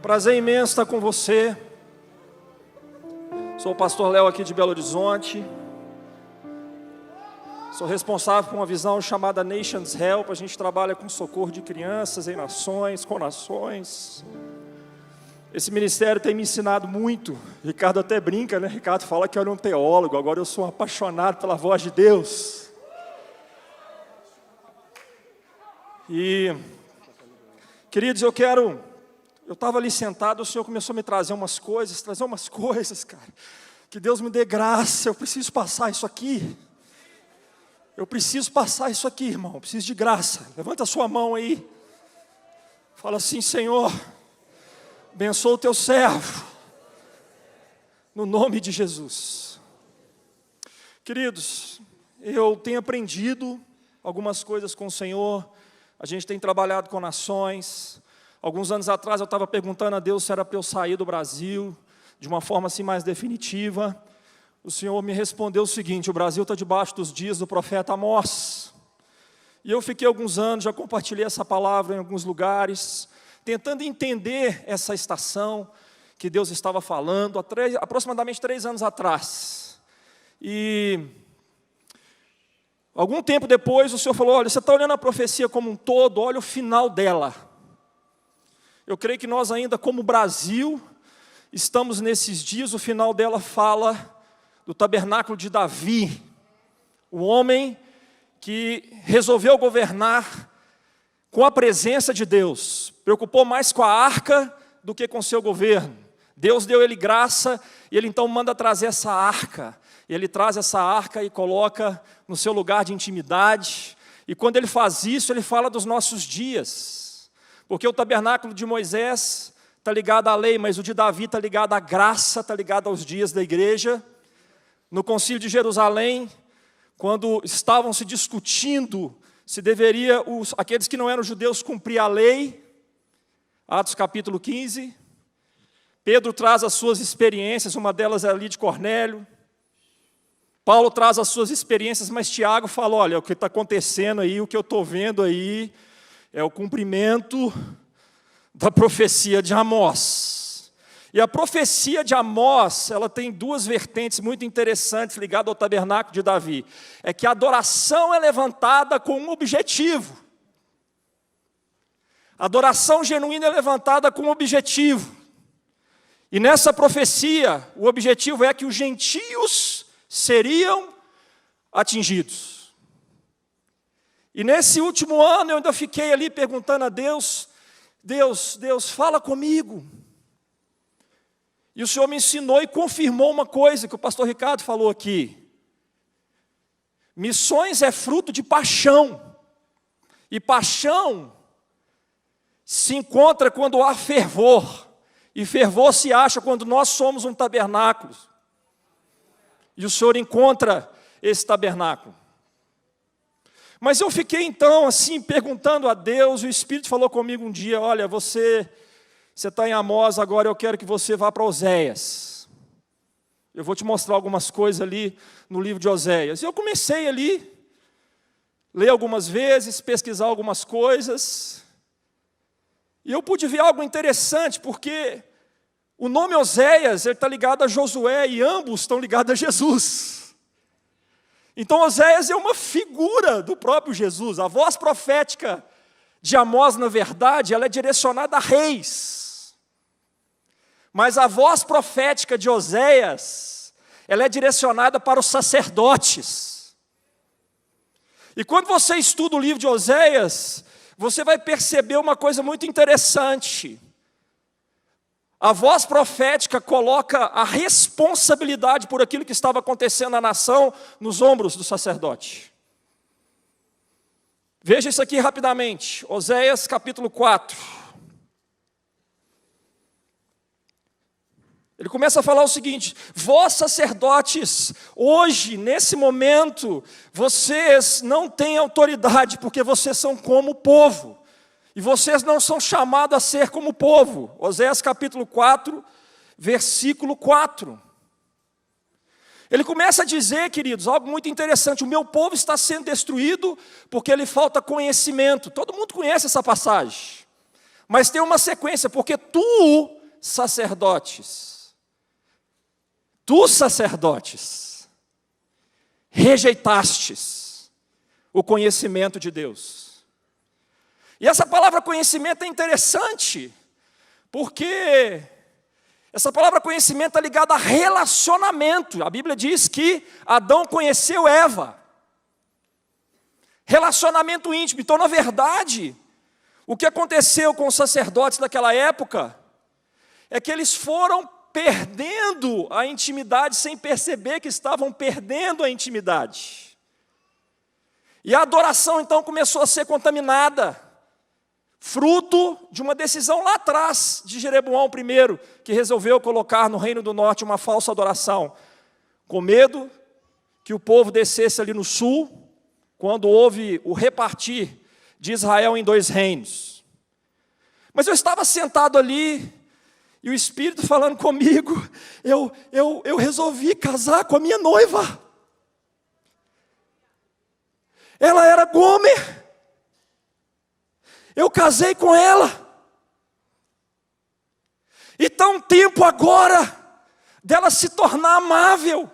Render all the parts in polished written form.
Prazer imenso estar com você. Sou o pastor Léo aqui de Belo Horizonte. Sou responsável por uma visão chamada Nations Help. A gente trabalha com socorro de crianças em nações, com nações. Esse ministério tem me ensinado muito. Ricardo até brinca, né? Ricardo fala que eu era um teólogo, agora eu sou um apaixonado pela voz de Deus. E, queridos, eu estava ali sentado, o Senhor começou a me trazer umas coisas, cara. Que Deus me dê graça, eu preciso passar isso aqui. Eu preciso passar isso aqui, irmão, eu preciso de graça. Levanta a sua mão aí. Fala assim: Senhor, abençoa o teu servo. No nome de Jesus. Queridos, eu tenho aprendido algumas coisas com o Senhor. A gente tem trabalhado com nações. Alguns anos atrás eu estava perguntando a Deus se era para eu sair do Brasil, de uma forma assim mais definitiva. O Senhor me respondeu o seguinte: o Brasil está debaixo dos dias do profeta Amós. E eu fiquei alguns anos, já compartilhei essa palavra em alguns lugares, tentando entender essa estação que Deus estava falando, aproximadamente 3 anos atrás. E algum tempo depois o Senhor falou: olha, você está olhando a profecia como um todo, olha o final dela. Eu creio que nós ainda, como Brasil, estamos nesses dias. O final dela fala do tabernáculo de Davi, o homem que resolveu governar com a presença de Deus, preocupou mais com a arca do que com o seu governo. Deus deu ele graça e ele então manda trazer essa arca. Ele traz essa arca e coloca no seu lugar de intimidade. E quando ele faz isso, ele fala dos nossos dias. Porque o tabernáculo de Moisés está ligado à lei, mas o de Davi está ligado à graça, está ligado aos dias da igreja. No concílio de Jerusalém, quando estavam se discutindo se deveria aqueles que não eram judeus cumprir a lei, Atos capítulo 15, Pedro traz as suas experiências, uma delas é ali de Cornélio. Paulo traz as suas experiências, mas Tiago fala: olha, o que está acontecendo aí, o que eu estou vendo aí, é o cumprimento da profecia de Amós. E a profecia de Amós, ela tem 2 vertentes muito interessantes ligadas ao tabernáculo de Davi. É que a adoração é levantada com um objetivo. A adoração genuína é levantada com um objetivo. E nessa profecia, o objetivo é que os gentios seriam atingidos. E nesse último ano eu ainda fiquei ali perguntando a Deus: Deus, fala comigo. E o Senhor me ensinou e confirmou uma coisa que o pastor Ricardo falou aqui. Missões é fruto de paixão. E paixão se encontra quando há fervor. E fervor se acha quando nós somos um tabernáculo. E o Senhor encontra esse tabernáculo. Mas eu fiquei então assim perguntando a Deus. O Espírito falou comigo um dia: olha, você está em Amós, agora eu quero que você vá para Oséias. Eu vou te mostrar algumas coisas ali no livro de Oséias. E eu comecei ali, ler algumas vezes, pesquisar algumas coisas. E eu pude ver algo interessante, porque o nome Oséias está ligado a Josué e ambos estão ligados a Jesus. Então Oséias é uma figura do próprio Jesus. A voz profética de Amós, na verdade, ela é direcionada a reis. Mas a voz profética de Oséias, ela é direcionada para os sacerdotes. E quando você estuda o livro de Oséias, você vai perceber uma coisa muito interessante. A voz profética coloca a responsabilidade por aquilo que estava acontecendo na nação nos ombros do sacerdote. Veja isso aqui rapidamente, Oséias capítulo 4. Ele começa a falar o seguinte: vós sacerdotes, hoje, nesse momento, vocês não têm autoridade, porque vocês são como o povo. E vocês não são chamados a ser como o povo. Oséias capítulo 4, versículo 4. Ele começa a dizer, queridos, algo muito interessante: o meu povo está sendo destruído porque lhe falta conhecimento. Todo mundo conhece essa passagem. Mas tem uma sequência: porque tu sacerdotes, tu sacerdotes, rejeitastes o conhecimento de Deus. E essa palavra conhecimento é interessante, porque essa palavra conhecimento está ligada a relacionamento. A Bíblia diz que Adão conheceu Eva. Relacionamento íntimo. Então, na verdade, o que aconteceu com os sacerdotes daquela época é que eles foram perdendo a intimidade sem perceber que estavam perdendo a intimidade. E a adoração então começou a ser contaminada, fruto de uma decisão lá atrás de Jeroboão I, que resolveu colocar no Reino do Norte uma falsa adoração, com medo que o povo descesse ali no sul, quando houve o repartir de Israel em 2 reinos. Mas eu estava sentado ali, e o Espírito falando comigo, eu resolvi casar com a minha noiva. Ela era Gomer. Eu casei com ela. E está um tempo agora dela se tornar amável.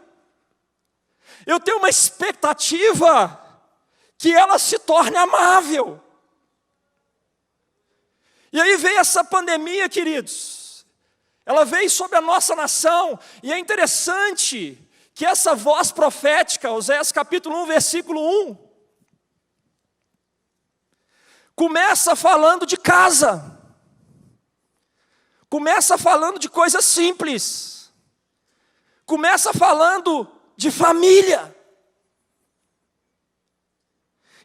Eu tenho uma expectativa que ela se torne amável. E aí veio essa pandemia, queridos. Ela veio sobre a nossa nação. E é interessante que essa voz profética, Oséias capítulo 1, versículo 1, começa falando de casa. Começa falando de coisas simples. Começa falando de família.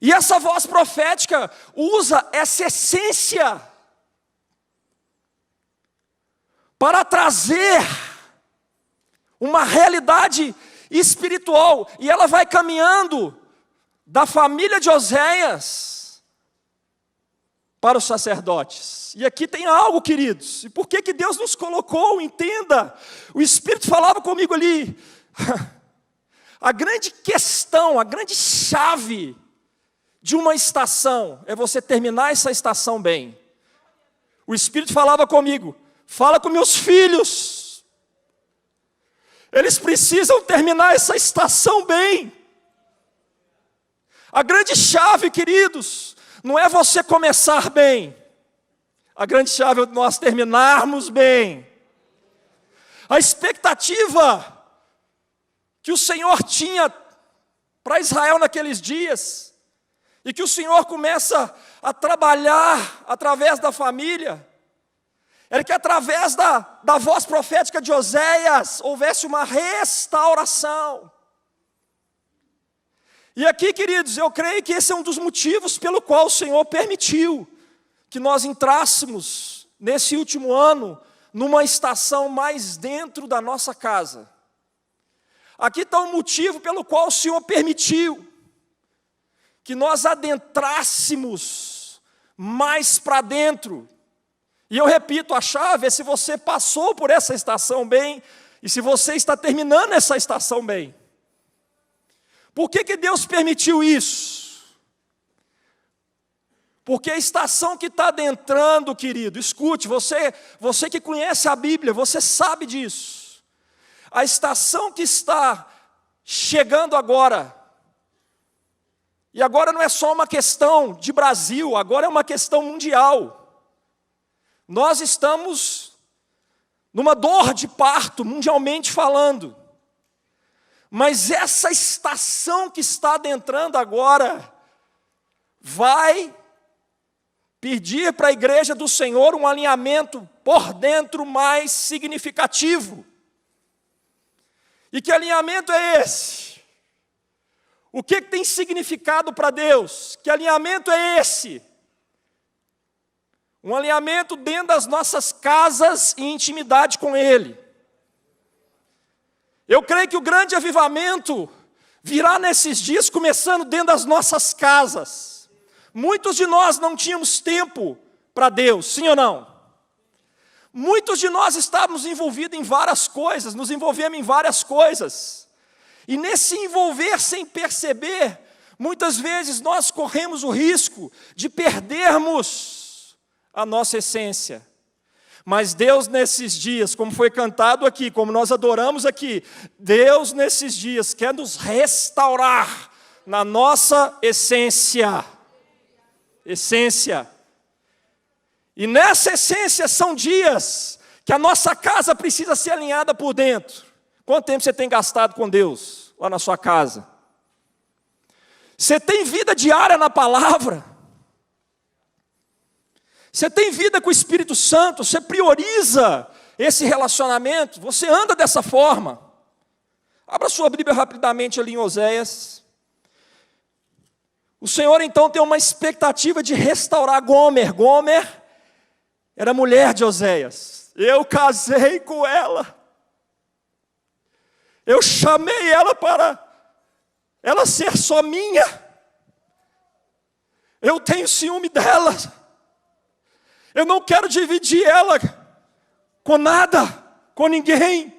E essa voz profética usa essa essência para trazer uma realidade espiritual. E ela vai caminhando da família de Oséias para os sacerdotes. E aqui tem algo, queridos. E por que Deus nos colocou? Entenda. O Espírito falava comigo ali. A grande questão, a grande chave de uma estação é você terminar essa estação bem. O Espírito falava comigo. Fala com meus filhos. Eles precisam terminar essa estação bem. A grande chave, queridos, não é você começar bem. A grande chave é nós terminarmos bem. A expectativa que o Senhor tinha para Israel naqueles dias, e que o Senhor começa a trabalhar através da família, era que através da voz profética de Oséias houvesse uma restauração. E aqui, queridos, eu creio que esse é um dos motivos pelo qual o Senhor permitiu que nós entrássemos nesse último ano numa estação mais dentro da nossa casa. Aqui está o motivo pelo qual o Senhor permitiu que nós adentrássemos mais para dentro. E eu repito, a chave é se você passou por essa estação bem e se você está terminando essa estação bem. Por que Deus permitiu isso? Porque a estação que está adentrando, querido, escute, você que conhece a Bíblia, você sabe disso. A estação que está chegando agora, e agora não é só uma questão de Brasil, agora é uma questão mundial. Nós estamos numa dor de parto, mundialmente falando. Mas essa estação que está adentrando agora vai pedir para a igreja do Senhor um alinhamento por dentro mais significativo. E que alinhamento é esse? O que tem significado para Deus? Que alinhamento é esse? Um alinhamento dentro das nossas casas e intimidade com Ele. Eu creio que o grande avivamento virá nesses dias, começando dentro das nossas casas. Muitos de nós não tínhamos tempo para Deus, sim ou não? Muitos de nós estávamos envolvidos em várias coisas, nos envolvemos em várias coisas. E nesse envolver sem perceber, muitas vezes nós corremos o risco de perdermos a nossa essência. Mas Deus nesses dias, como foi cantado aqui, como nós adoramos aqui, Deus nesses dias quer nos restaurar na nossa essência. Essência. E nessa essência são dias que a nossa casa precisa ser alinhada por dentro. Quanto tempo você tem gastado com Deus lá na sua casa? Você tem vida diária na palavra? Você tem vida com o Espírito Santo? Você prioriza esse relacionamento? Você anda dessa forma? Abra sua Bíblia rapidamente ali em Oséias. O Senhor então tem uma expectativa de restaurar Gomer. Gomer era mulher de Oséias. Eu casei com ela. Eu chamei ela para ela ser só minha. Eu tenho ciúme dela. Eu não quero dividir ela com nada, com ninguém.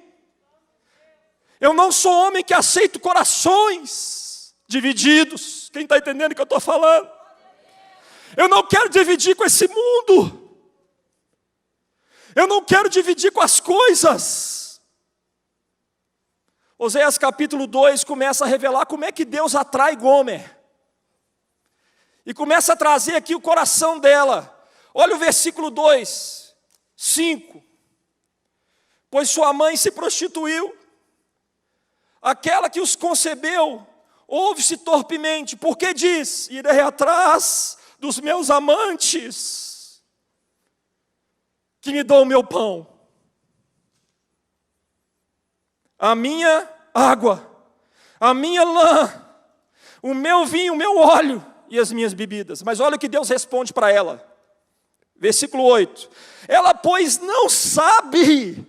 Eu não sou homem que aceito corações divididos. Quem está entendendo o que eu estou falando? Eu não quero dividir com esse mundo. Eu não quero dividir com as coisas. Oséias capítulo 2 começa a revelar como é que Deus atrai Gomer. E começa a trazer aqui o coração dela. Olha o versículo 2, 5. Pois sua mãe se prostituiu, aquela que os concebeu, ouve-se torpemente, porque diz, irei atrás dos meus amantes, que me dão o meu pão. A minha água, a minha lã, o meu vinho, o meu óleo e as minhas bebidas. Mas olha o que Deus responde para ela. Versículo 8. Ela, pois, não sabe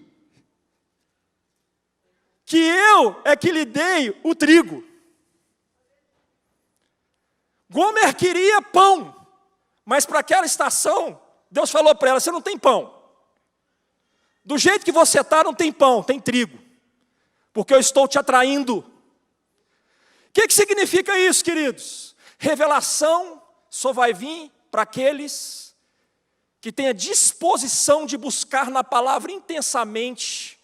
que eu é que lhe dei o trigo. Gomer queria pão, mas para aquela estação, Deus falou para ela, você não tem pão. Do jeito que você está, não tem pão, tem trigo. Porque eu estou te atraindo. O que significa isso, queridos? Revelação só vai vir para aqueles que têm a disposição de buscar na palavra intensamente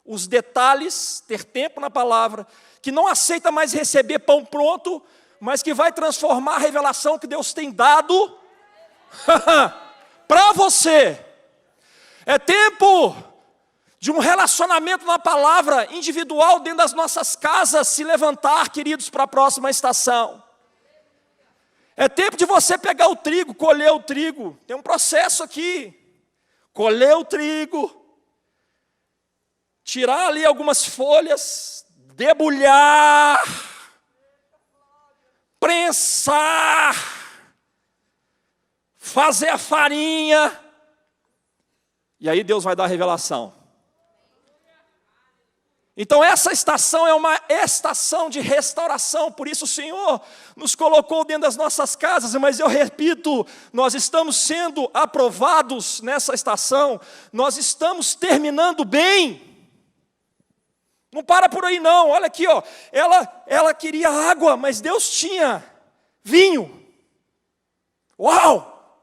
os detalhes, ter tempo na palavra, que não aceita mais receber pão pronto, mas que vai transformar a revelação que Deus tem dado para você. É tempo de um relacionamento na palavra individual dentro das nossas casas se levantar, queridos, para a próxima estação. É tempo de você pegar o trigo, colher o trigo. Tem um processo aqui. Colher o trigo, tirar ali algumas folhas, debulhar, prensar, fazer a farinha. E aí Deus vai dar a revelação. Então essa estação é uma estação de restauração, por isso o Senhor nos colocou dentro das nossas casas, mas eu repito, nós estamos sendo aprovados nessa estação, nós estamos terminando bem. Não para por aí não, olha aqui, ó, ela queria água, mas Deus tinha vinho. Uau!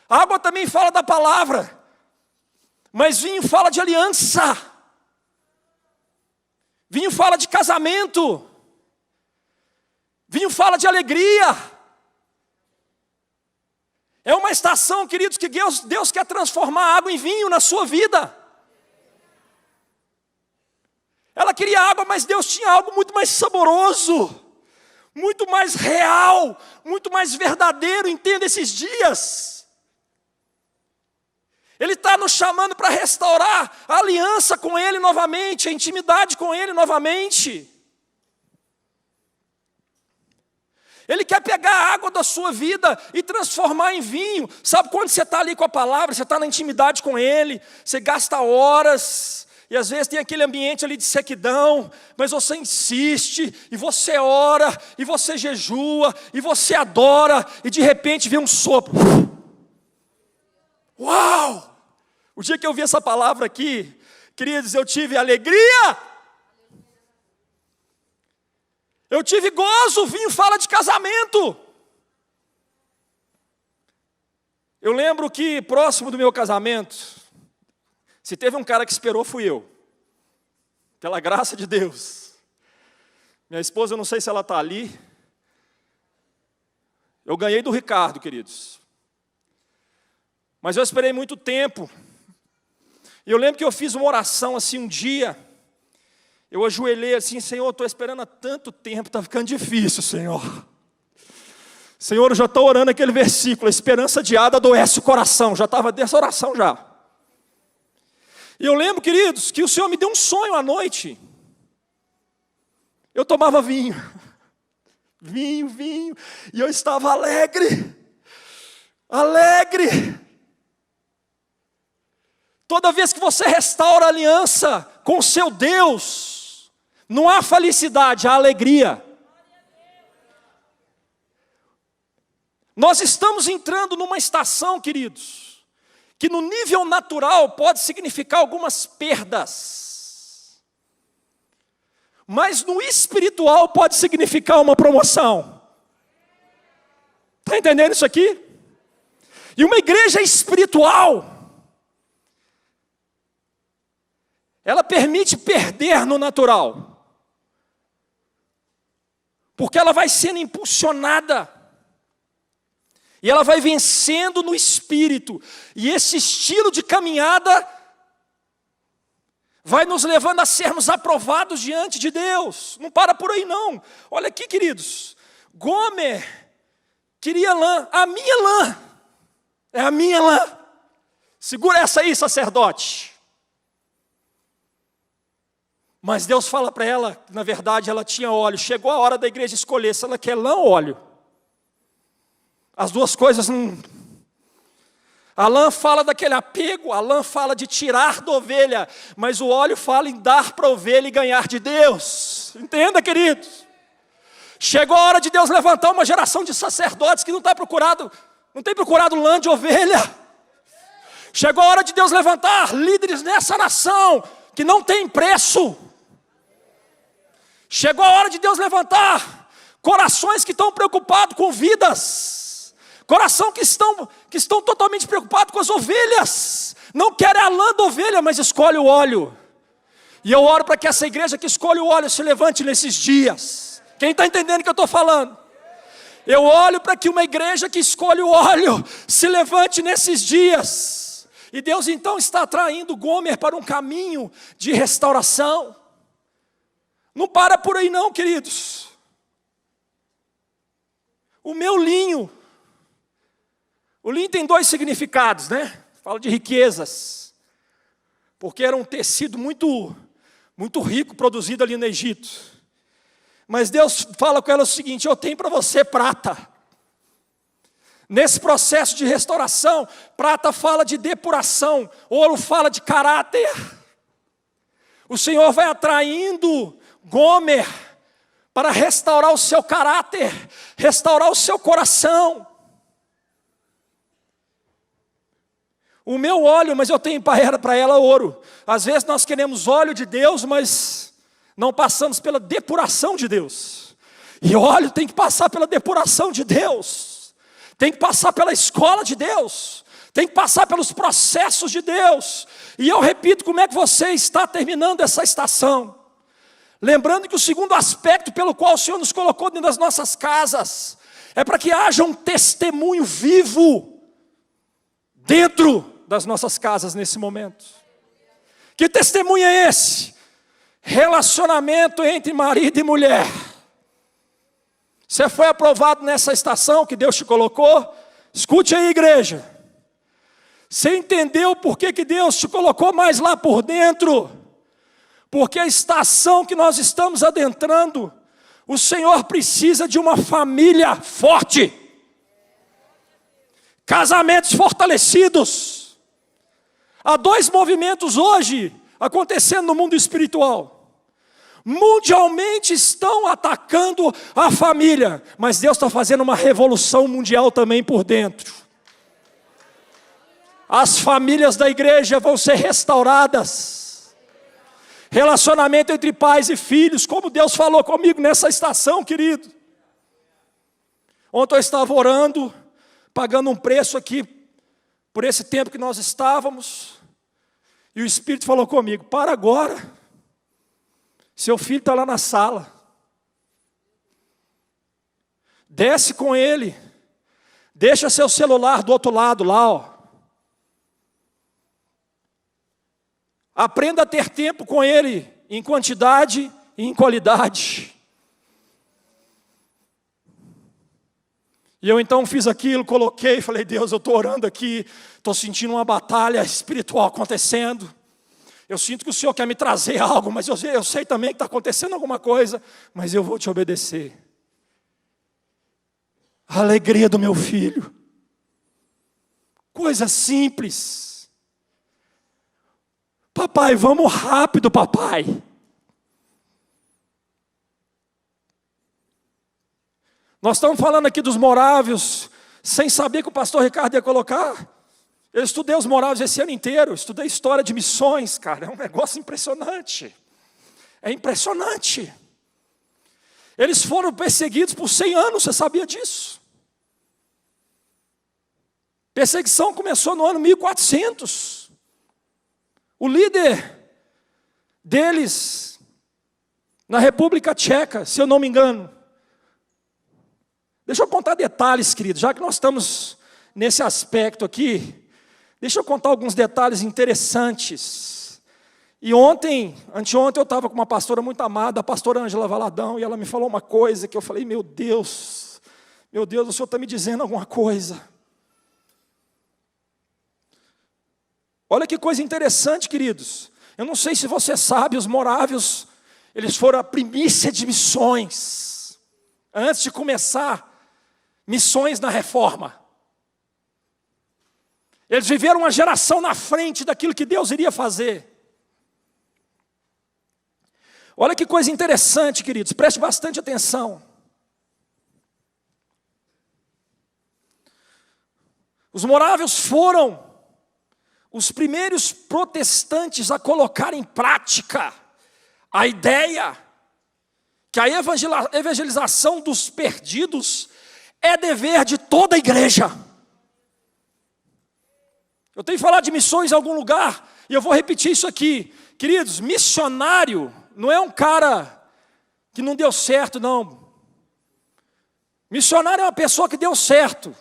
Água também fala da palavra, mas vinho fala de aliança. Vinho fala de casamento. Vinho fala de alegria. É uma estação, queridos, que Deus quer transformar água em vinho na sua vida. Ela queria água, mas Deus tinha algo muito mais saboroso, muito mais real, muito mais verdadeiro. Entenda esses dias. Ele está nos chamando para restaurar a aliança com Ele novamente, a intimidade com Ele novamente. Ele quer pegar a água da sua vida e transformar em vinho. Sabe quando você está ali com a palavra, você está na intimidade com Ele, você gasta horas, e às vezes tem aquele ambiente ali de sequidão, mas você insiste, e você ora, e você jejua, e você adora, e de repente vem um sopro. Uau! O dia que eu vi essa palavra aqui, queridos, eu tive alegria. Eu tive gozo, o vinho fala de casamento. Eu lembro que próximo do meu casamento, se teve um cara que esperou, fui eu. Pela graça de Deus. Minha esposa, eu não sei se ela está ali. Eu ganhei do Ricardo, queridos. Mas eu esperei muito tempo. E eu lembro que eu fiz uma oração assim um dia. Eu ajoelhei assim, Senhor, estou esperando há tanto tempo, está ficando difícil, Senhor. Senhor, eu já estou orando aquele versículo, a esperança adiada adoece o coração. Já estava dessa oração já. E eu lembro, queridos, que o Senhor me deu um sonho à noite. Eu tomava vinho. Vinho. E eu estava alegre. Toda vez que você restaura a aliança com o seu Deus, não há felicidade, há alegria. Nós estamos entrando numa estação, queridos, que no nível natural pode significar algumas perdas. Mas no espiritual pode significar uma promoção. Está entendendo isso aqui? E uma igreja espiritual, ela permite perder no natural, porque ela vai sendo impulsionada, e ela vai vencendo no espírito, e esse estilo de caminhada vai nos levando a sermos aprovados diante de Deus. Não para por aí não. Olha aqui, queridos, Gomer queria lã, a minha lã, é a minha lã. Segura essa aí, sacerdote. Mas Deus fala para ela, que na verdade ela tinha óleo. Chegou a hora da igreja escolher se ela quer lã ou óleo. As duas coisas não... A lã fala daquele apego, a lã fala de tirar da ovelha, mas o óleo fala em dar para a ovelha e ganhar de Deus. Entenda, queridos? Chegou a hora de Deus levantar uma geração de sacerdotes que não tem procurado lã de ovelha. Chegou a hora de Deus levantar líderes nessa nação que não tem preço. Chegou a hora de Deus levantar corações que estão preocupados com vidas, coração que estão totalmente preocupados com as ovelhas, não querem a lã da ovelha, mas escolhe o óleo. E eu oro para que essa igreja que escolhe o óleo se levante nesses dias. Quem está entendendo o que eu estou falando? Eu olho para que uma igreja que escolhe o óleo se levante nesses dias. E Deus então está atraindo Gomer para um caminho de restauração. Não para por aí não, queridos. O linho tem dois significados, né? Fala de riquezas, porque era um tecido muito rico produzido ali no Egito. Mas Deus fala com ela o seguinte: eu tenho para você prata. Nesse processo de restauração, prata fala de depuração, ouro fala de caráter. O Senhor vai atraindo Gomer para restaurar o seu caráter, restaurar o seu coração. O meu óleo, mas eu tenho para ela ouro. Às vezes nós queremos óleo de Deus, mas não passamos pela depuração de Deus. E óleo tem que passar pela depuração de Deus, tem que passar pela escola de Deus, tem que passar pelos processos de Deus. E eu repito, como é que você está terminando essa estação? Lembrando que o segundo aspecto pelo qual o Senhor nos colocou dentro das nossas casas é para que haja um testemunho vivo dentro das nossas casas nesse momento. Que testemunho é esse? Relacionamento entre marido e mulher. Você foi aprovado nessa estação que Deus te colocou? Escute aí, igreja. Você entendeu por que Deus te colocou mais lá por dentro? Porque a estação que nós estamos adentrando, o Senhor precisa de uma família forte, casamentos fortalecidos. Há dois movimentos hoje acontecendo no mundo espiritual. Mundialmente estão atacando a família, mas Deus está fazendo uma revolução mundial também por dentro. As famílias da igreja vão ser restauradas. Relacionamento entre pais e filhos, como Deus falou comigo nessa estação, querido. Ontem eu estava orando, pagando um preço aqui por esse tempo que nós estávamos, e o Espírito falou comigo: para agora, seu filho está lá na sala, desce com ele, deixa seu celular do outro lado lá, ó. Aprenda a ter tempo com ele, em quantidade e em qualidade. E eu então fiz aquilo, coloquei, falei: Deus, eu estou orando aqui, estou sentindo uma batalha espiritual acontecendo. Eu sinto que o Senhor quer me trazer algo, mas eu sei também que está acontecendo alguma coisa, mas eu vou te obedecer. A alegria do meu filho. Coisa simples. Papai, vamos rápido, papai. Nós estamos falando aqui dos morávios, sem saber que o pastor Ricardo ia colocar. Eu estudei os morávios esse ano inteiro, estudei história de missões, cara, é um negócio impressionante. É impressionante. Eles foram perseguidos por 100 anos, você sabia disso? Perseguição começou no ano 1400. O líder deles, na República Tcheca, se eu não me engano. Deixa eu contar detalhes, querido, já que nós estamos nesse aspecto aqui, deixa eu contar alguns detalhes interessantes. E anteontem eu estava com uma pastora muito amada, a pastora Ângela Valadão, e ela me falou uma coisa que eu falei: meu Deus, o Senhor está me dizendo alguma coisa. Olha que coisa interessante, queridos. Eu não sei se você sabe, os morávios, eles foram a primícia de missões. Antes de começar missões na reforma. Eles viveram uma geração na frente daquilo que Deus iria fazer. Olha que coisa interessante, queridos, preste bastante atenção. Os morávios foram os primeiros protestantes a colocar em prática a ideia que a evangelização dos perdidos é dever de toda a igreja. Eu tenho falado de missões em algum lugar, e eu vou repetir isso aqui. Queridos, missionário não é um cara que não deu certo, não. Missionário é uma pessoa que deu certo.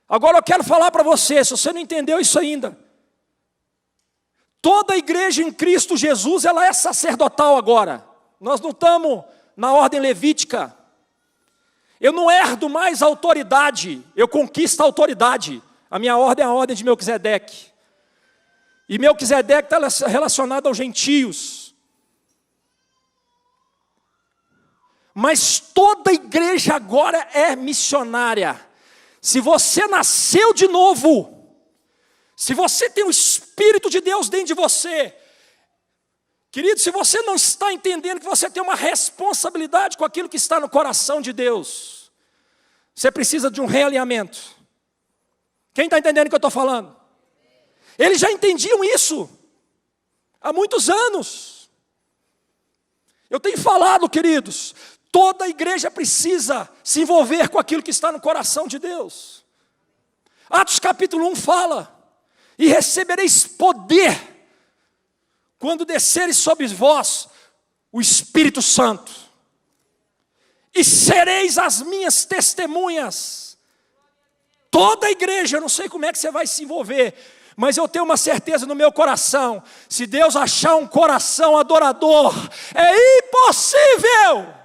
Agora eu quero falar para você, se você não entendeu isso ainda. Toda a igreja em Cristo Jesus, ela é sacerdotal agora. Nós não estamos na ordem levítica. Eu não herdo mais a autoridade, eu conquisto a autoridade. A minha ordem é a ordem de Melquisedeque. E Melquisedeque está relacionado aos gentios. Mas toda a igreja agora é missionária. Se você nasceu de novo, se você tem o Espírito de Deus dentro de você, querido, se você não está entendendo que você tem uma responsabilidade com aquilo que está no coração de Deus, você precisa de um realinhamento. Quem está entendendo o que eu estou falando? Eles já entendiam isso há muitos anos. Eu tenho falado, queridos, toda a igreja precisa se envolver com aquilo que está no coração de Deus. Atos capítulo 1 fala: e recebereis poder quando desceres sobre vós o Espírito Santo, e sereis as minhas testemunhas. Toda a igreja, eu não sei como é que você vai se envolver, mas eu tenho uma certeza no meu coração: se Deus achar um coração adorador, é impossível.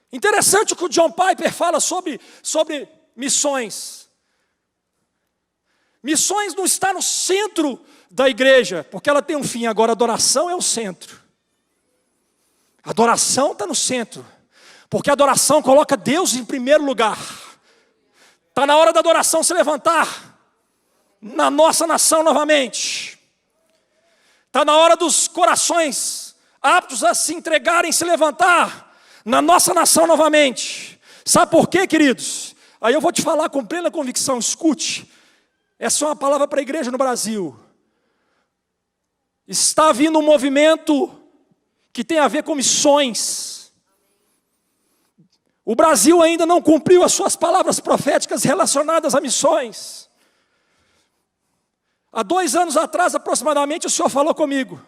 Interessante o que o John Piper fala sobre missões. Missões não está no centro da igreja, porque ela tem um fim. Agora a adoração é o centro. A adoração está no centro, porque a adoração coloca Deus em primeiro lugar. Está na hora da adoração se levantar na nossa nação novamente. Está na hora dos corações aptos a se entregarem, se levantar na nossa nação novamente. Sabe por quê, queridos? Aí eu vou te falar com plena convicção, escute. Essa é uma palavra para a igreja no Brasil. Está vindo um movimento que tem a ver com missões. O Brasil ainda não cumpriu as suas palavras proféticas relacionadas a missões. Há 2 anos atrás, aproximadamente, o Senhor falou comigo: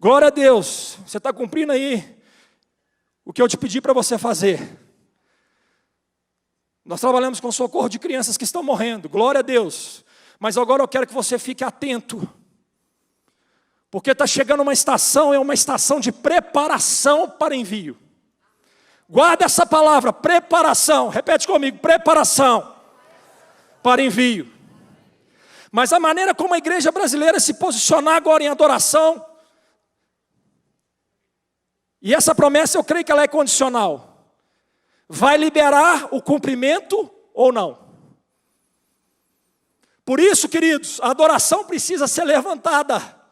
glória a Deus, você está cumprindo aí o que eu te pedi para você fazer. Nós trabalhamos com socorro de crianças que estão morrendo, glória a Deus. Mas agora eu quero que você fique atento, porque está chegando uma estação, é uma estação de preparação para envio. Guarda essa palavra, preparação, repete comigo, preparação para envio. Mas a maneira como a igreja brasileira se posicionar agora em adoração, e essa promessa eu creio que ela é condicional, vai liberar o cumprimento ou não. Por isso, queridos, a adoração precisa ser levantada.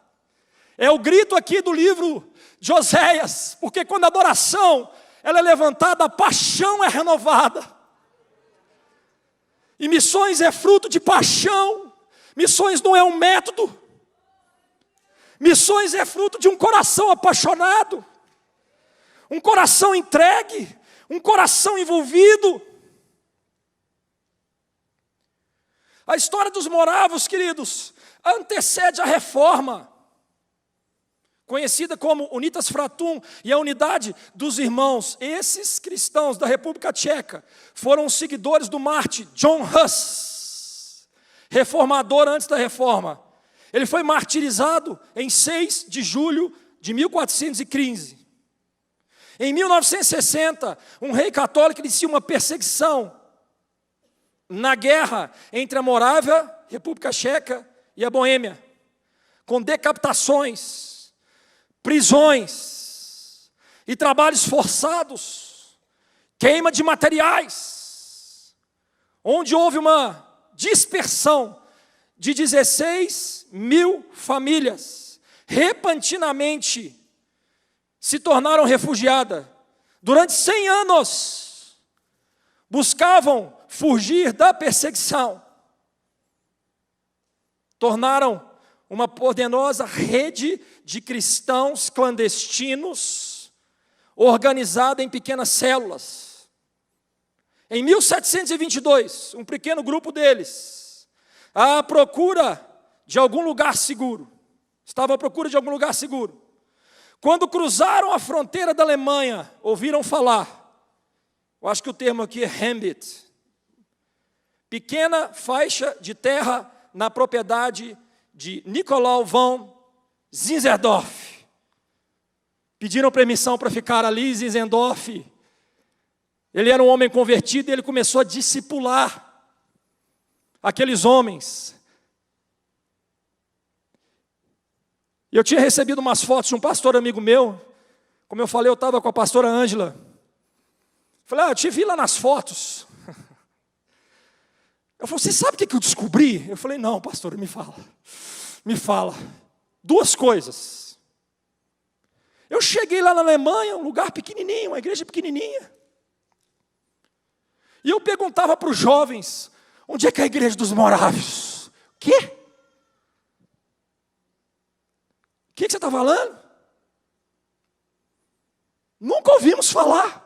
É o grito aqui do livro de Oséias, porque quando a adoração ela é levantada, a paixão é renovada. E missões é fruto de paixão. Missões não é um método. Missões é fruto de um coração apaixonado, um coração entregue, um coração envolvido. A história dos moravos, queridos, antecede a reforma, conhecida como Unitas Fratum, e a unidade dos irmãos. Esses cristãos da República Tcheca foram seguidores do mártir John Hus, reformador antes da reforma. Ele foi martirizado em 6 de julho de 1415. Em 1960, um rei católico inicia uma perseguição na guerra entre a Morávia, República Tcheca, e a Boêmia, com decapitações, prisões e trabalhos forçados, queima de materiais, onde houve uma dispersão de 16 mil famílias, repentinamente se tornaram refugiadas. Durante 100 anos, buscavam fugir da perseguição. Tornaram uma poderosa rede de cristãos clandestinos, organizada em pequenas células. Em 1722, um pequeno grupo deles, à procura de algum lugar seguro, estava à procura de algum lugar seguro. Quando cruzaram a fronteira da Alemanha, ouviram falar, eu acho que o termo aqui é Hembit, pequena faixa de terra na propriedade de Nicolau von Zinzendorf. Pediram permissão para ficar ali. Zinzendorf, ele era um homem convertido e ele começou a discipular aqueles homens. E eu tinha recebido umas fotos de um pastor amigo meu. Como eu falei, eu estava com a pastora Ângela. Falei, eu te vi lá nas fotos. Eu falei, você sabe o que eu descobri? Eu falei, não, pastor, me fala. Me fala. 2 coisas. Eu cheguei lá na Alemanha, um lugar pequenininho, uma igreja pequenininha. E eu perguntava para os jovens, onde é que é a igreja dos morávios? O quê? O que você está falando? Nunca ouvimos falar.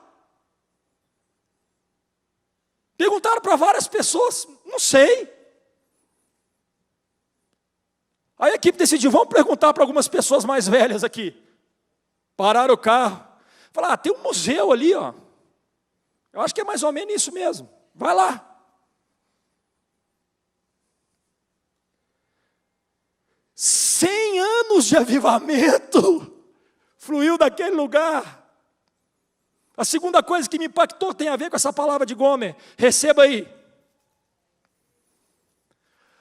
Perguntaram para várias pessoas, não sei. Aí a equipe decidiu, vamos perguntar para algumas pessoas mais velhas aqui. Pararam o carro. Falaram, tem um museu ali, ó. Eu acho que é mais ou menos isso mesmo. Vai lá. Cem anos de avivamento fluiu daquele lugar. A segunda coisa que me impactou tem a ver com essa palavra de Gomer. Receba aí.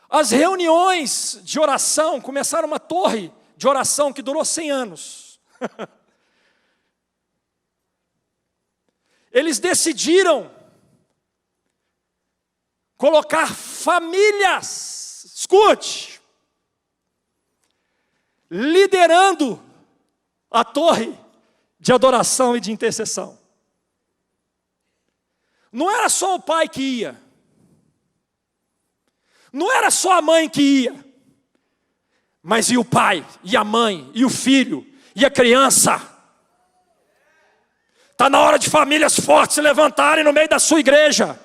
As reuniões de oração começaram uma torre de oração que durou 100 anos. Eles decidiram colocar famílias, escute, liderando a torre de adoração e de intercessão. Não era só o pai que ia, não era só a mãe que ia, mas e o pai, e a mãe, e o filho, e a criança. Está na hora de famílias fortes se levantarem no meio da sua igreja.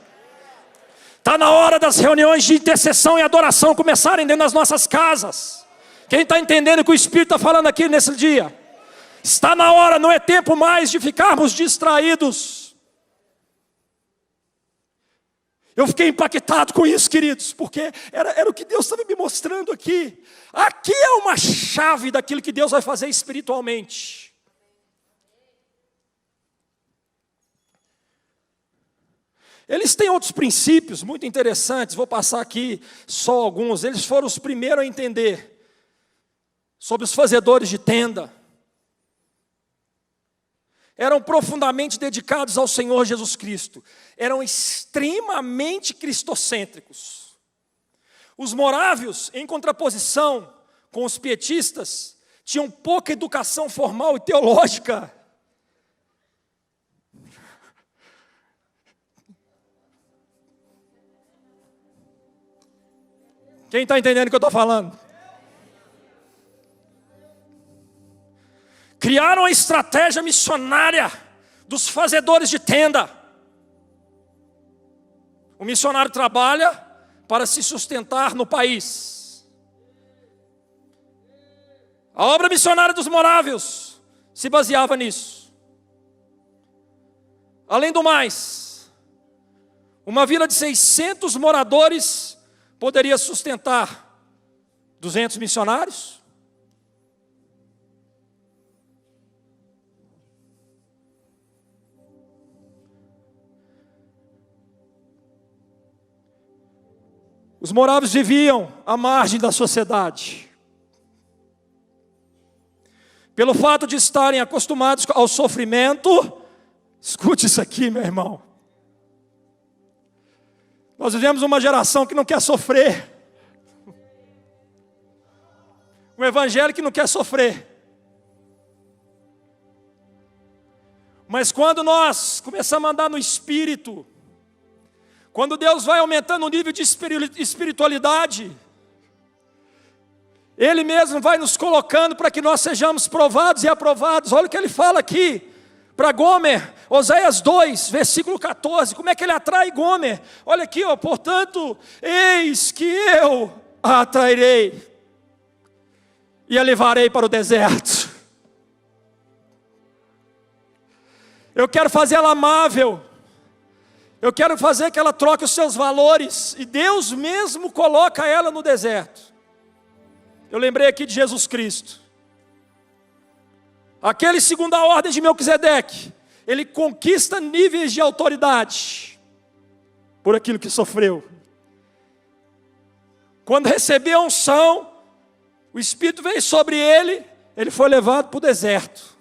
Está na hora das reuniões de intercessão e adoração começarem dentro das nossas casas. Quem está entendendo o que o Espírito está falando aqui nesse dia? Está na hora, não é tempo mais de ficarmos distraídos. Eu fiquei impactado com isso, queridos, porque era o que Deus estava me mostrando aqui. Aqui é uma chave daquilo que Deus vai fazer espiritualmente. Eles têm outros princípios muito interessantes, vou passar aqui só alguns. Eles foram os primeiros a entender sobre os fazedores de tenda. Eram profundamente dedicados ao Senhor Jesus Cristo. Eram extremamente cristocêntricos. Os morávios, em contraposição com os pietistas, tinham pouca educação formal e teológica. Quem está entendendo o que eu estou falando? Criaram a estratégia missionária dos fazedores de tenda. O missionário trabalha para se sustentar no país. A obra missionária dos morávios se baseava nisso. Além do mais, uma vila de 600 moradores poderia sustentar 200 missionários? Os morávios viviam à margem da sociedade. Pelo fato de estarem acostumados ao sofrimento, escute isso aqui, meu irmão. Nós vivemos uma geração que não quer sofrer. Um evangelho que não quer sofrer. Mas quando nós começamos a andar no Espírito, quando Deus vai aumentando o nível de espiritualidade, Ele mesmo vai nos colocando para que nós sejamos provados e aprovados. Olha o que Ele fala aqui para Gomer, Oséias 2, versículo 14, como é que Ele atrai Gomer? Olha aqui, portanto, eis que eu a atrairei e a levarei para o deserto. Eu quero fazer ela amável. Eu quero fazer que ela troque os seus valores. E Deus mesmo coloca ela no deserto. Eu lembrei aqui de Jesus Cristo. Aquele segundo a ordem de Melquisedeque, ele conquista níveis de autoridade por aquilo que sofreu. Quando recebeu a unção, o Espírito veio sobre ele, ele foi levado para o deserto.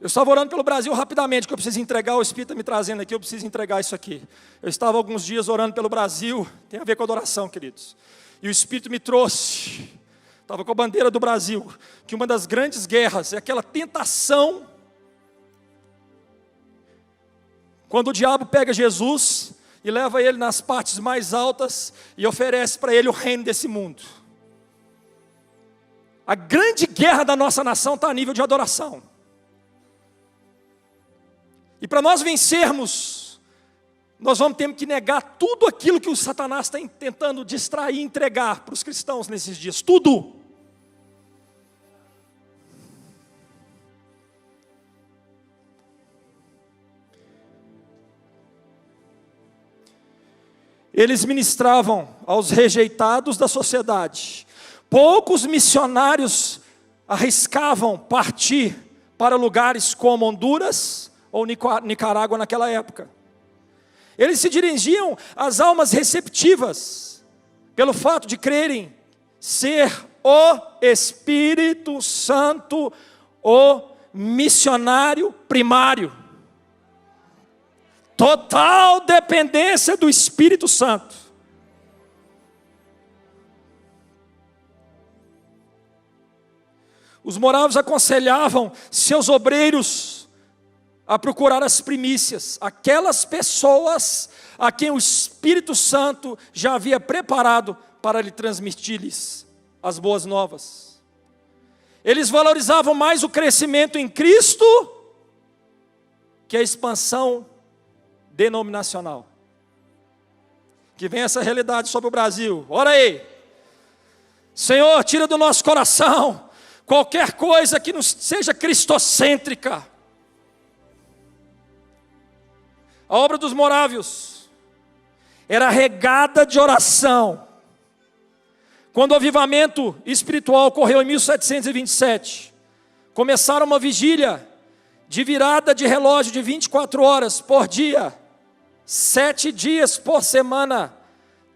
Eu estava orando pelo Brasil rapidamente, que eu preciso entregar, o Espírito está me trazendo aqui, eu preciso entregar isso aqui. Eu estava alguns dias orando pelo Brasil, tem a ver com adoração, queridos. E o Espírito me trouxe, estava com a bandeira do Brasil, que uma das grandes guerras é aquela tentação, quando o diabo pega Jesus e leva ele nas partes mais altas e oferece para ele o reino desse mundo. A grande guerra da nossa nação está a nível de adoração. E para nós vencermos, nós vamos ter que negar tudo aquilo que o Satanás está tentando distrair e entregar para os cristãos nesses dias. Tudo. Eles ministravam aos rejeitados da sociedade. Poucos missionários arriscavam partir para lugares como Honduras ou Nicarágua naquela época. Eles se dirigiam às almas receptivas, pelo fato de crerem ser o Espírito Santo, o missionário primário. Total dependência do Espírito Santo. Os morávios aconselhavam seus obreiros a procurar as primícias, aquelas pessoas a quem o Espírito Santo já havia preparado para lhe transmitir-lhes as boas novas. Eles valorizavam mais o crescimento em Cristo que a expansão denominacional. Que vem essa realidade sobre o Brasil. Ora aí. Senhor, tira do nosso coração qualquer coisa que não seja cristocêntrica. A obra dos morávios era regada de oração. Quando o avivamento espiritual ocorreu em 1727, começaram uma vigília de virada de relógio de 24 horas por dia, 7 dias por semana,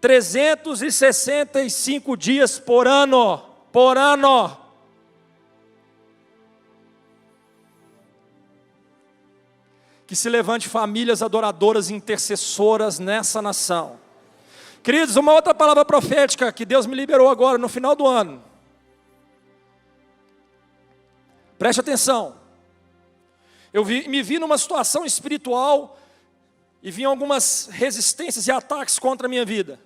365 dias por ano, Que se levante famílias adoradoras e intercessoras nessa nação. Queridos, uma outra palavra profética que Deus me liberou agora no final do ano. Preste atenção. Eu me vi numa situação espiritual e vi algumas resistências e ataques contra a minha vida.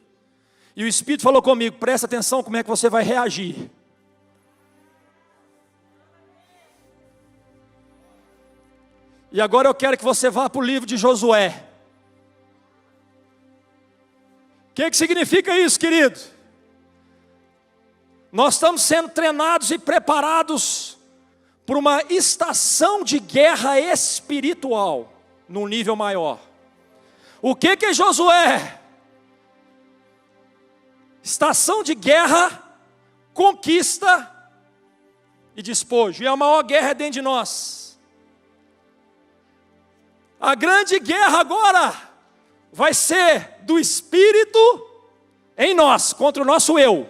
E o Espírito falou comigo, presta atenção como é que você vai reagir. E agora eu quero que você vá para o livro de Josué. O que significa isso, querido? Nós estamos sendo treinados e preparados por uma estação de guerra espiritual, num nível maior. O que é Josué? Estação de guerra, conquista e despojo. E a maior guerra é dentro de nós. A grande guerra agora vai ser do Espírito em nós, contra o nosso eu.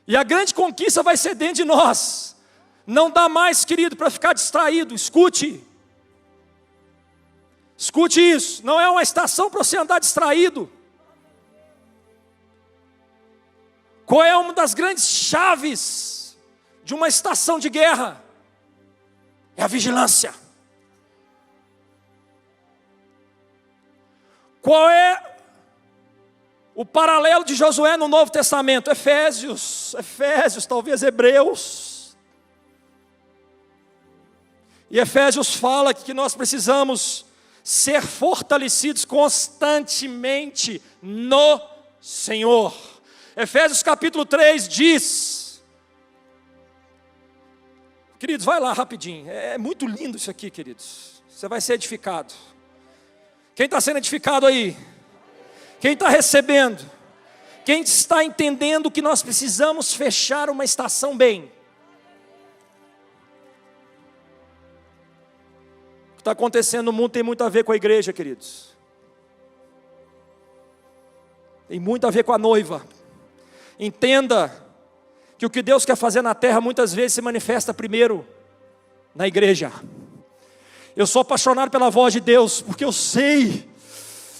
E a grande conquista vai ser dentro de nós. Não dá mais, querido, para ficar distraído. Escute isso. Não é uma estação para você andar distraído. Qual é uma das grandes chaves de uma estação de guerra? É a vigilância. Qual é o paralelo de Josué no Novo Testamento? Efésios, talvez Hebreus. E Efésios fala que nós precisamos ser fortalecidos constantemente no Senhor. Efésios capítulo 3 diz, queridos, vai lá rapidinho, é muito lindo isso aqui, queridos, você vai ser edificado. Quem está sendo edificado aí? Quem está recebendo? Quem está entendendo que nós precisamos fechar uma estação bem? O que está acontecendo no mundo tem muito a ver com a igreja, queridos. Tem muito a ver com a noiva. Entenda que o que Deus quer fazer na terra muitas vezes se manifesta primeiro na igreja. Eu sou apaixonado pela voz de Deus, porque eu sei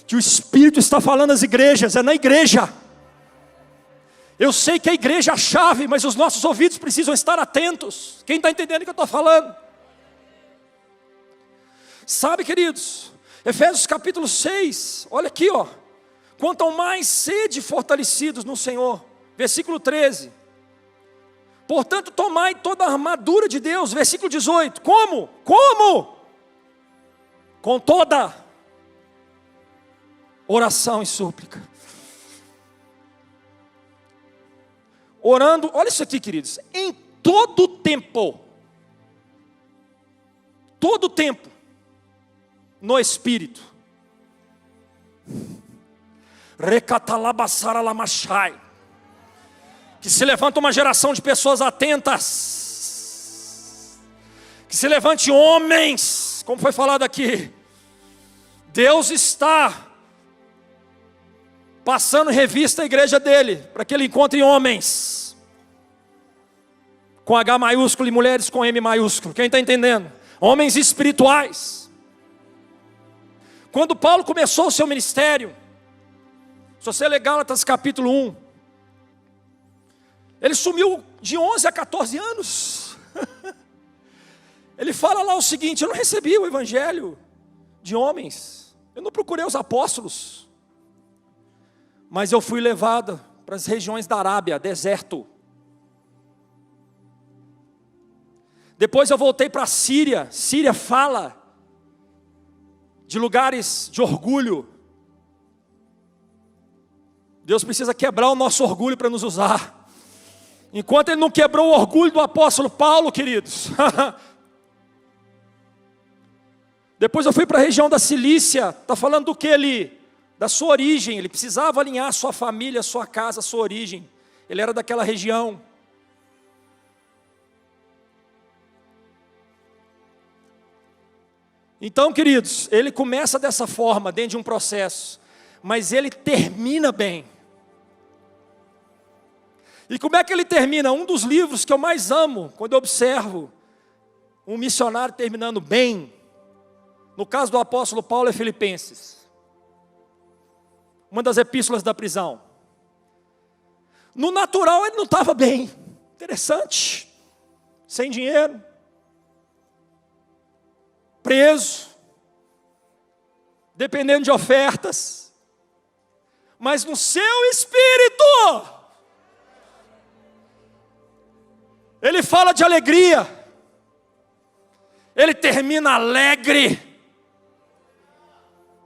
que o Espírito está falando às igrejas, é na igreja. Eu sei que a igreja é a chave, mas os nossos ouvidos precisam estar atentos. Quem está entendendo o que eu estou falando? Sabe, queridos, Efésios capítulo 6, olha aqui, ó. Quanto ao mais sede fortalecidos no Senhor, versículo 13. Portanto, tomai toda a armadura de Deus, versículo 18. Como? Com toda oração e súplica. Orando, olha isso aqui, queridos, em todo tempo, no Espírito. Recatalabassara lamachai. Que se levanta uma geração de pessoas atentas. Que se levante homens, como foi falado aqui. Deus está passando revista à igreja dele, para que ele encontre homens com H maiúsculo e mulheres com M maiúsculo. Quem está entendendo? Homens espirituais. Quando Paulo começou o seu ministério, se você ler Gálatas capítulo 1, ele sumiu de 11 a 14 anos. Ele fala lá o seguinte: eu não recebi o evangelho de homens, eu não procurei os apóstolos, mas eu fui levado para as regiões da Arábia, deserto. Depois eu voltei para a Síria. Síria fala de lugares de orgulho. Deus precisa quebrar o nosso orgulho para nos usar. Enquanto Ele não quebrou o orgulho do apóstolo Paulo, queridos. Depois eu fui para a região da Cilícia. Está falando do que ali? Da sua origem. Ele precisava alinhar sua família, sua casa, sua origem. Ele era daquela região. Então, queridos, ele começa dessa forma, dentro de um processo, mas ele termina bem. E como é que ele termina? Um dos livros que eu mais amo, quando eu observo um missionário terminando bem, no caso do apóstolo Paulo, é Filipenses. Uma das epístolas da prisão. No natural ele não estava bem, interessante, sem dinheiro, preso, dependendo de ofertas, mas no seu espírito, ele fala de alegria, ele termina alegre.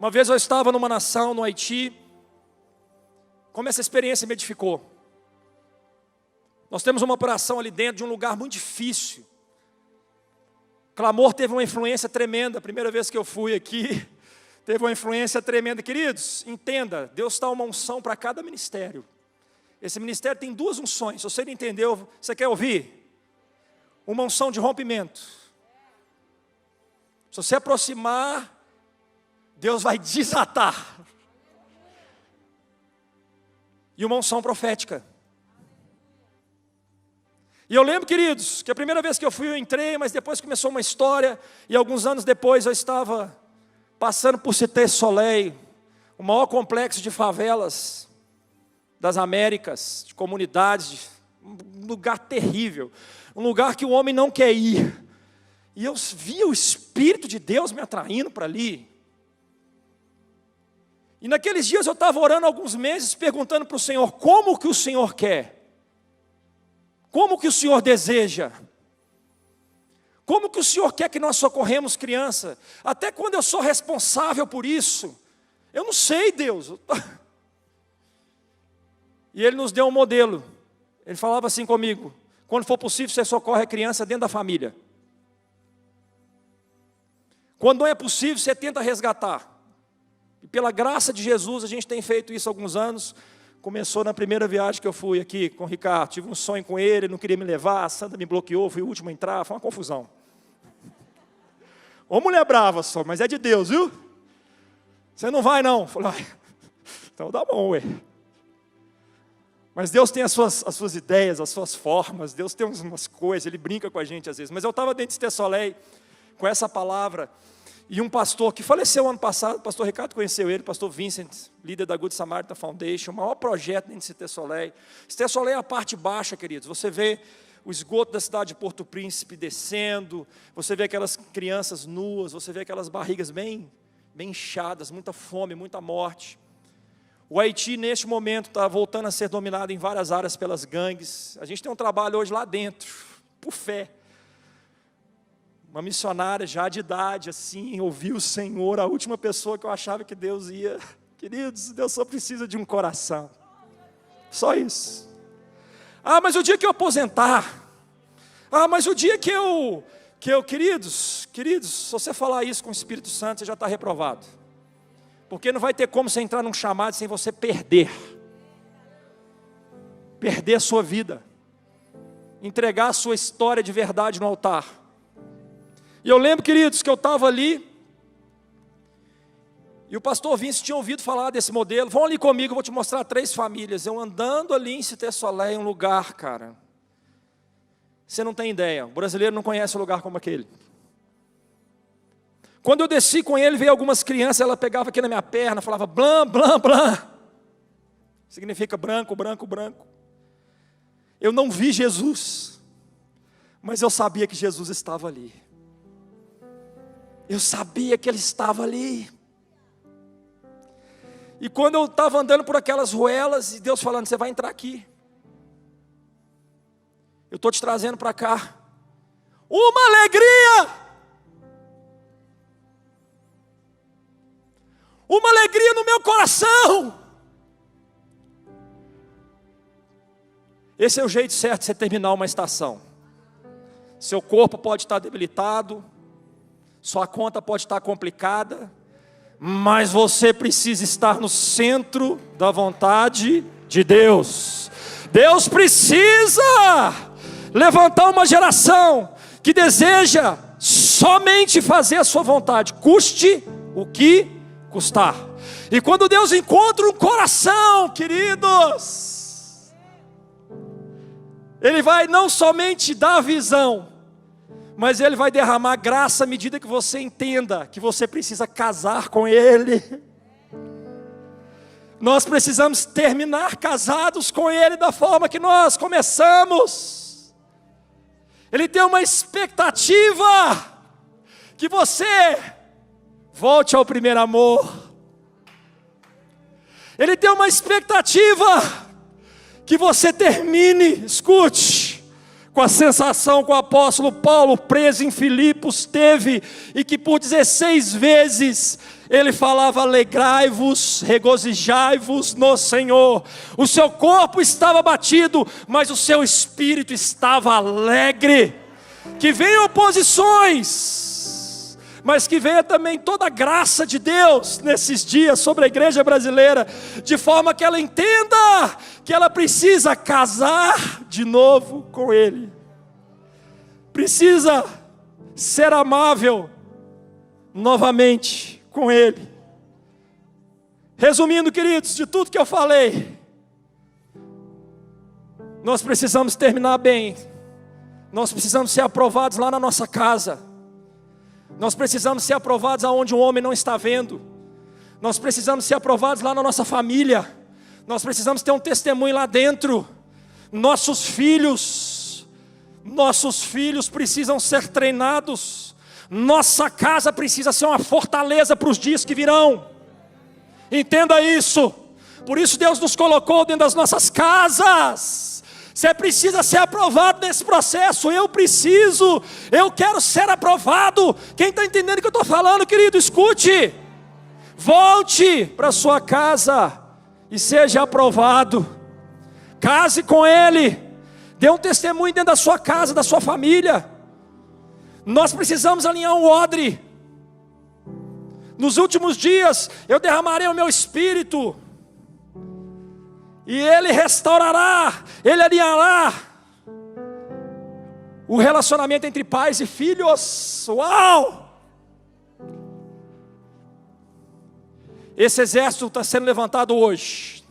Uma vez eu estava numa nação, no Haiti, como essa experiência me edificou. Nós temos uma operação ali dentro de um lugar muito difícil. Clamor teve uma influência tremenda. A primeira vez que eu fui aqui, teve uma influência tremenda. Queridos, entenda, Deus dá uma unção para cada ministério. Esse ministério tem duas unções. Se você não entendeu, você quer ouvir? Uma unção de rompimento. Se você aproximar, Deus vai desatar. E uma unção profética. E eu lembro, queridos, que a primeira vez que eu fui, eu entrei, mas depois começou uma história, e alguns anos depois eu estava passando por Cité Soleil, o maior complexo de favelas das Américas, de comunidades, um lugar terrível, um lugar que o homem não quer ir. E eu via o Espírito de Deus me atraindo para ali. E naqueles dias eu estava orando alguns meses, perguntando para o Senhor, como que o Senhor quer? Como que o Senhor deseja? Como que o Senhor quer que nós socorremos criança? Até quando eu sou responsável por isso? Eu não sei, Deus. E Ele nos deu um modelo. Ele falava assim comigo, quando for possível você socorre a criança dentro da família. Quando não é possível, você tenta resgatar. E pela graça de Jesus, a gente tem feito isso há alguns anos. Começou na primeira viagem que eu fui aqui com o Ricardo. Tive um sonho com ele, não queria me levar, a Sandra me bloqueou, fui o último a entrar, foi uma confusão. Ô mulher brava só, mas é de Deus, viu? Você não vai não. Falei, então dá bom, ué. Mas Deus tem as suas ideias, as suas formas, Deus tem umas coisas, Ele brinca com a gente às vezes. Mas eu estava dentro de Cité Soleil, com essa palavra, e um pastor que faleceu ano passado, o pastor Ricardo conheceu ele, o pastor Vincent, líder da Good Samaritan Foundation, o maior projeto dentro de Cité Soleil. Cité Soleil é a parte baixa, queridos, você vê o esgoto da cidade de Porto Príncipe descendo, você vê aquelas crianças nuas, você vê aquelas barrigas bem inchadas, muita fome, muita morte. O Haiti, neste momento, está voltando a ser dominado em várias áreas pelas gangues. A gente tem um trabalho hoje lá dentro, por fé. Uma missionária já de idade, assim, ouviu o Senhor, a última pessoa que eu achava que Deus ia. Queridos, Deus só precisa de um coração. Só isso. Ah, mas o dia que eu aposentar. Ah, mas o dia que eu queridos, se você falar isso com o Espírito Santo, você já está reprovado. Porque não vai ter como você entrar num chamado sem você perder. Perder a sua vida. Entregar a sua história de verdade no altar. E eu lembro, queridos, que eu estava ali, e o pastor Vince tinha ouvido falar desse modelo. Vão ali comigo, eu vou te mostrar 3 famílias. Eu andando ali em Cité Soleil, um lugar, cara, você não tem ideia, o brasileiro não conhece um lugar como aquele. Quando eu desci com ele, veio algumas crianças, ela pegava aqui na minha perna, falava, blam, blam, blam. Significa branco, branco, branco. Eu não vi Jesus, mas eu sabia que Jesus estava ali. Eu sabia que Ele estava ali. E quando eu estava andando por aquelas ruelas, e Deus falando, você vai entrar aqui. Eu estou te trazendo para cá. uma alegria. Uma alegria no meu coração. Esse é o jeito certo de você terminar uma estação. Seu corpo pode estar debilitado, sua conta pode estar complicada, mas você precisa estar no centro da vontade de Deus. Deus precisa levantar uma geração que deseja somente fazer a sua vontade, custe o que custar. E quando Deus encontra um coração, queridos, Ele vai não somente dar visão, mas Ele vai derramar graça à medida que você entenda que você precisa casar com Ele. Nós precisamos terminar casados com Ele da forma que nós começamos. Ele tem uma expectativa que você volte ao primeiro amor. Ele tem uma expectativa que você termine, escute, com a sensação que o apóstolo Paulo, preso em Filipos, teve, e que por 16 vezes ele falava: alegrai-vos, regozijai-vos no Senhor. O seu corpo estava abatido, mas o seu espírito estava alegre. Que venham oposições, mas que venha também toda a graça de Deus nesses dias sobre a igreja brasileira, de forma que ela entenda que ela precisa casar de novo com Ele, precisa ser amável novamente com Ele. Resumindo, queridos, de tudo que eu falei, nós precisamos terminar bem, nós precisamos ser aprovados lá na nossa casa, nós precisamos ser aprovados aonde o homem não está vendo, nós precisamos ser aprovados lá na nossa família, nós precisamos ter um testemunho lá dentro. Nossos filhos precisam ser treinados, nossa casa precisa ser uma fortaleza para os dias que virão. Entenda isso. Por isso Deus nos colocou dentro das nossas casas. Você precisa ser aprovado nesse processo. Eu quero ser aprovado. Quem está entendendo o que eu estou falando, querido, escute. Volte para sua casa e seja aprovado. Case com Ele. Dê um testemunho dentro da sua casa, da sua família. Nós precisamos alinhar um odre. Nos últimos dias eu derramarei o meu espírito, e Ele restaurará, Ele alinhará o relacionamento entre pais e filhos. Uau! Esse exército está sendo levantado hoje,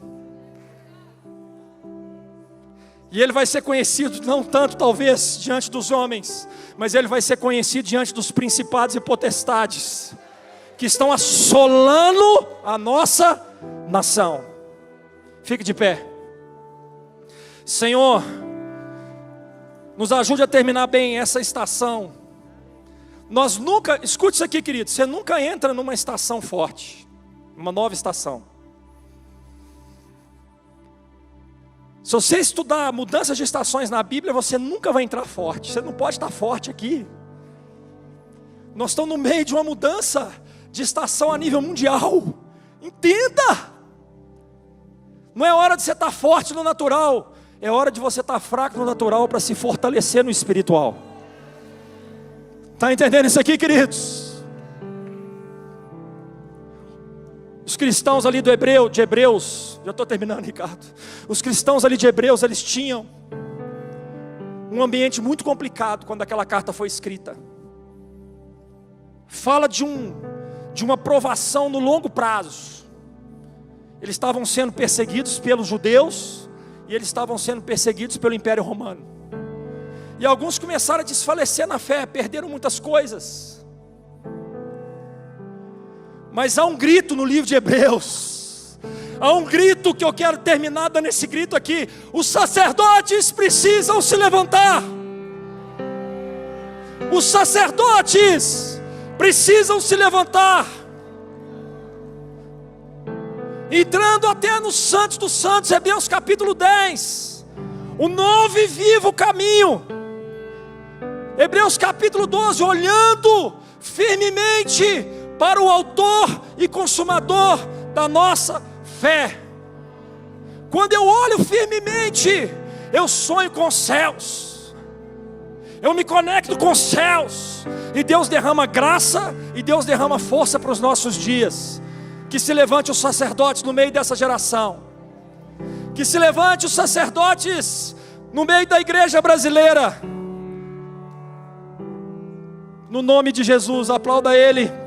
e ele vai ser conhecido não tanto talvez diante dos homens, mas ele vai ser conhecido diante dos principados e potestades que estão assolando a nossa nação. Fique de pé. Senhor, nos ajude a terminar bem essa estação. Nós nunca, escute isso aqui, querido, você nunca entra numa estação forte, uma nova estação. Se você estudar mudanças de estações na Bíblia, você nunca vai entrar forte. Você não pode estar forte aqui. Nós estamos no meio de uma mudança de estação a nível mundial. Entenda. Não é hora de você estar forte no natural, é hora de você estar fraco no natural para se fortalecer no espiritual. Está entendendo isso aqui, queridos? Os cristãos ali de Hebreus, já estou terminando, Ricardo. Os cristãos ali de Hebreus, eles tinham um ambiente muito complicado quando aquela carta foi escrita. Fala de uma provação no longo prazo. Eles estavam sendo perseguidos pelos judeus, e eles estavam sendo perseguidos pelo Império Romano. E alguns começaram a desfalecer na fé, perderam muitas coisas. Mas há um grito no livro de Hebreus, há um grito que eu quero terminar dando esse grito aqui: os sacerdotes precisam se levantar. Os sacerdotes precisam se levantar, entrando até no Santos dos Santos, Hebreus capítulo 10, o novo e vivo caminho, Hebreus capítulo 12, olhando firmemente para o autor e consumador da nossa fé. Quando eu olho firmemente, eu sonho com os céus, eu me conecto com os céus, e Deus derrama graça, e Deus derrama força para os nossos dias. Que se levante os sacerdotes no meio dessa geração, que se levante os sacerdotes no meio da igreja brasileira, no nome de Jesus. Aplauda Ele.